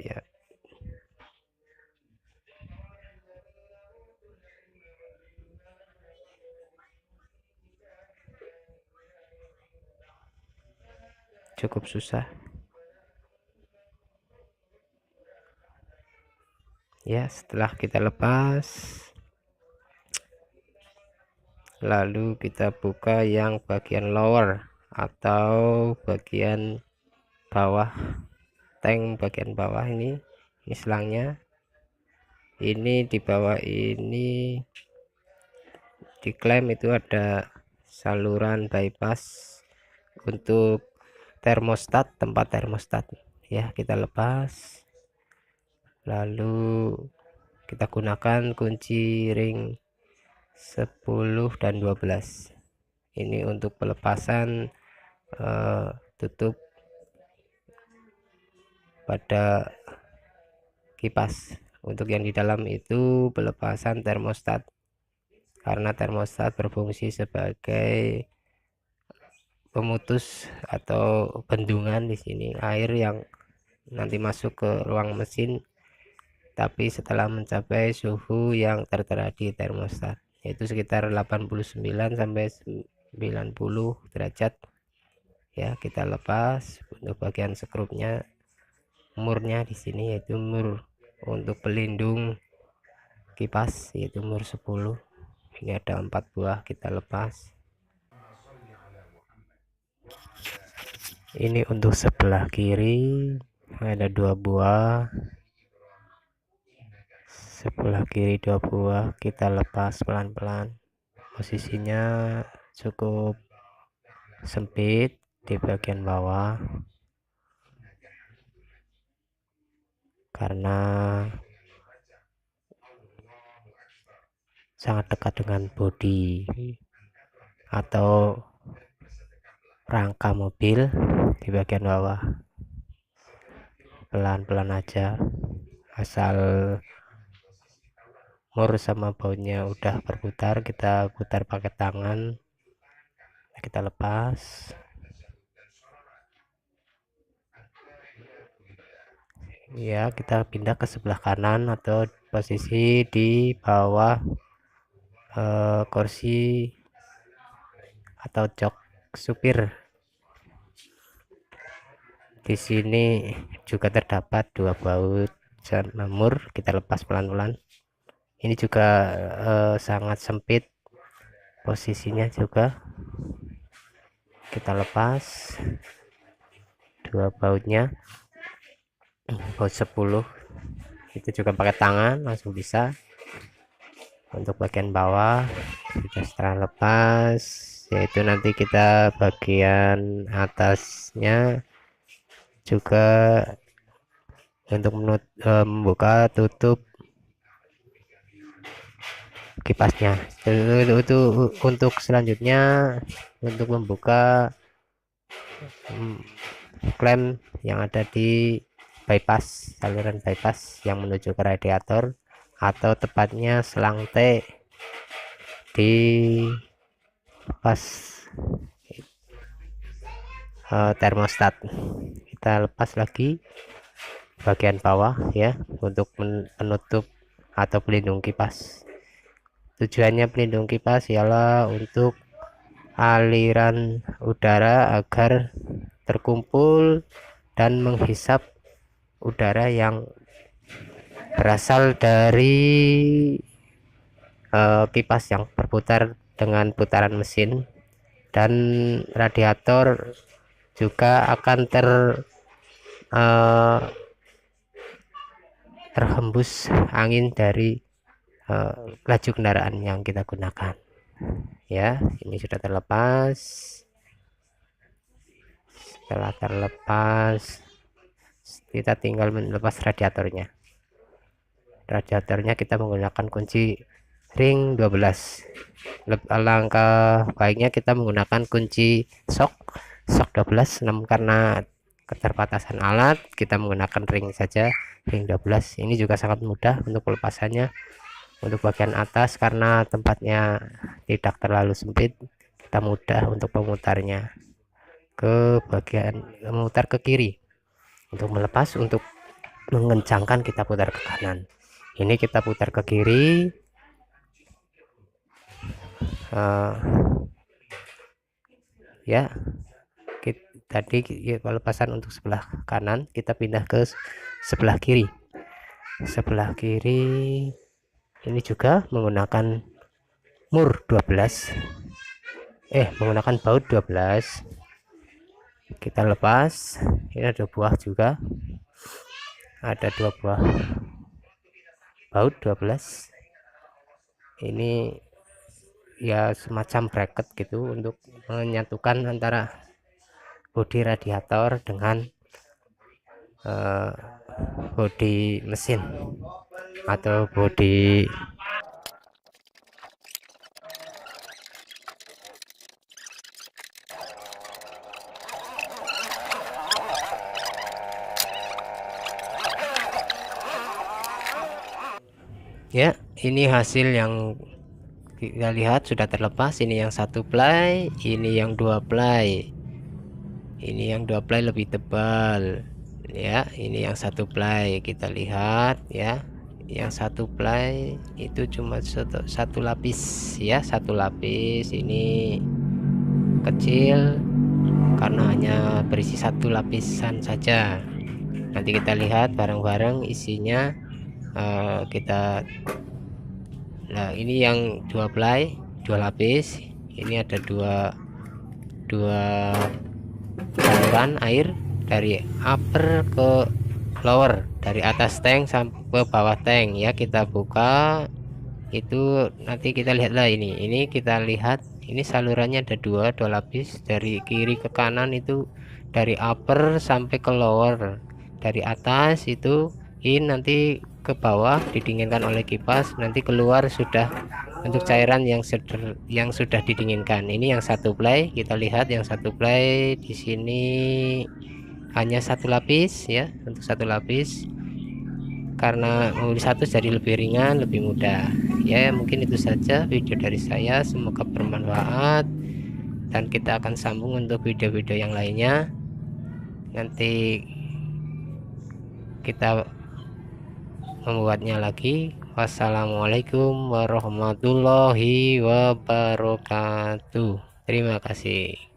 ya. Cukup susah ya. Setelah kita lepas, lalu kita buka yang bagian lower atau bagian bawah tank, bagian bawah ini selangnya. Ini di bawah ini diklaim itu ada saluran bypass untuk termostat, tempat termostat ya. Kita lepas, lalu kita gunakan kunci ring 10 dan 12 ini untuk pelepasan tutup pada kipas. Untuk yang di dalam itu pelepasan termostat, karena termostat berfungsi sebagai pemutus atau bendungan di sini air yang nanti masuk ke ruang mesin, tapi setelah mencapai suhu yang tertera di termostat, yaitu sekitar 89 sampai 90 derajat ya. Kita lepas. Untuk bagian skrupnya, murnya di sini yaitu mur untuk pelindung kipas, yaitu mur 10. Ini ada 4 buah, kita lepas. Ini untuk sebelah kiri ada 2 buah, sebelah kiri 2 buah, kita lepas pelan-pelan. Posisinya cukup sempit di bagian bawah karena sangat dekat dengan bodi atau rangka mobil. Di bagian bawah pelan-pelan aja, asal mur sama bautnya udah berputar, kita putar pakai tangan, kita lepas. Ya, kita pindah ke sebelah kanan atau posisi di bawah kursi atau jok supir. Di sini juga terdapat 2 baut mur, kita lepas pelan-pelan. Ini juga sangat sempit posisinya juga, kita lepas 2 bautnya. Baut 10 itu juga pakai tangan, langsung bisa. Untuk bagian bawah kita setelah lepas, yaitu nanti kita bagian atasnya juga untuk membuka tutup kipasnya. Itu untuk selanjutnya, untuk membuka klem yang ada di bypass, saluran bypass yang menuju ke radiator, atau tepatnya selang T di pas termostat. Kita lepas lagi bagian bawah ya, untuk penutup atau pelindung kipas. Tujuannya pelindung kipas ialah untuk aliran udara agar terkumpul dan menghisap udara yang berasal dari kipas yang berputar dengan putaran mesin, dan radiator juga akan terhembus angin dari laju kendaraan yang kita gunakan ya. Ini sudah terlepas. Setelah terlepas, kita tinggal melepas radiatornya. Kita menggunakan kunci ring 12. Alangkah baiknya kita menggunakan kunci shock 12, namun karena keterbatasan alat kita menggunakan ring saja, ring 12. Ini juga sangat mudah untuk pelepasannya. Untuk bagian atas, karena tempatnya tidak terlalu sempit, kita mudah untuk memutarnya ke bagian, memutar ke kiri untuk melepas. Untuk mengencangkan kita putar ke kanan. Ini kita putar ke kiri, ya. Tadi pelepasan untuk sebelah kanan, kita pindah ke sebelah kiri. Sebelah kiri ini juga menggunakan mur 12, menggunakan baut 12. Kita lepas. Ini ada buah juga, ada 2 buah baut 12. Ini ya semacam bracket gitu untuk menyatukan antara bodi radiator dengan bodi mesin atau bodi. Ya, ini hasil yang kita lihat sudah terlepas. Ini yang 1 ply, ini yang 2 ply. Ini yang 2 ply lebih tebal. Ya, ini yang 1 ply. Kita lihat ya. Yang 1 ply itu cuma satu lapis ya, 1 lapis. Ini kecil karena hanya berisi 1 lapisan saja. Nanti kita lihat bareng-bareng isinya. Nah, ini yang 2 ply, 2 lapis. Ini ada dua saluran air dari upper ke lower, dari atas tank sampai bawah tank ya. Kita buka itu, nanti kita lihatlah. Ini kita lihat, ini salurannya ada dua lapis, dari kiri ke kanan itu, dari upper sampai ke lower. Dari atas itu nanti ke bawah didinginkan oleh kipas, nanti keluar sudah untuk cairan yang sudah didinginkan. Ini yang 1 ply. Kita lihat yang 1 ply di sini hanya 1 lapis ya, untuk 1 lapis. Karena mobil 1 jadi lebih ringan, lebih mudah ya. Mungkin itu saja video dari saya, semoga bermanfaat, dan kita akan sambung untuk video-video yang lainnya. Nanti kita membuatnya lagi. Wassalamualaikum warahmatullahi wabarakatuh. Terima kasih.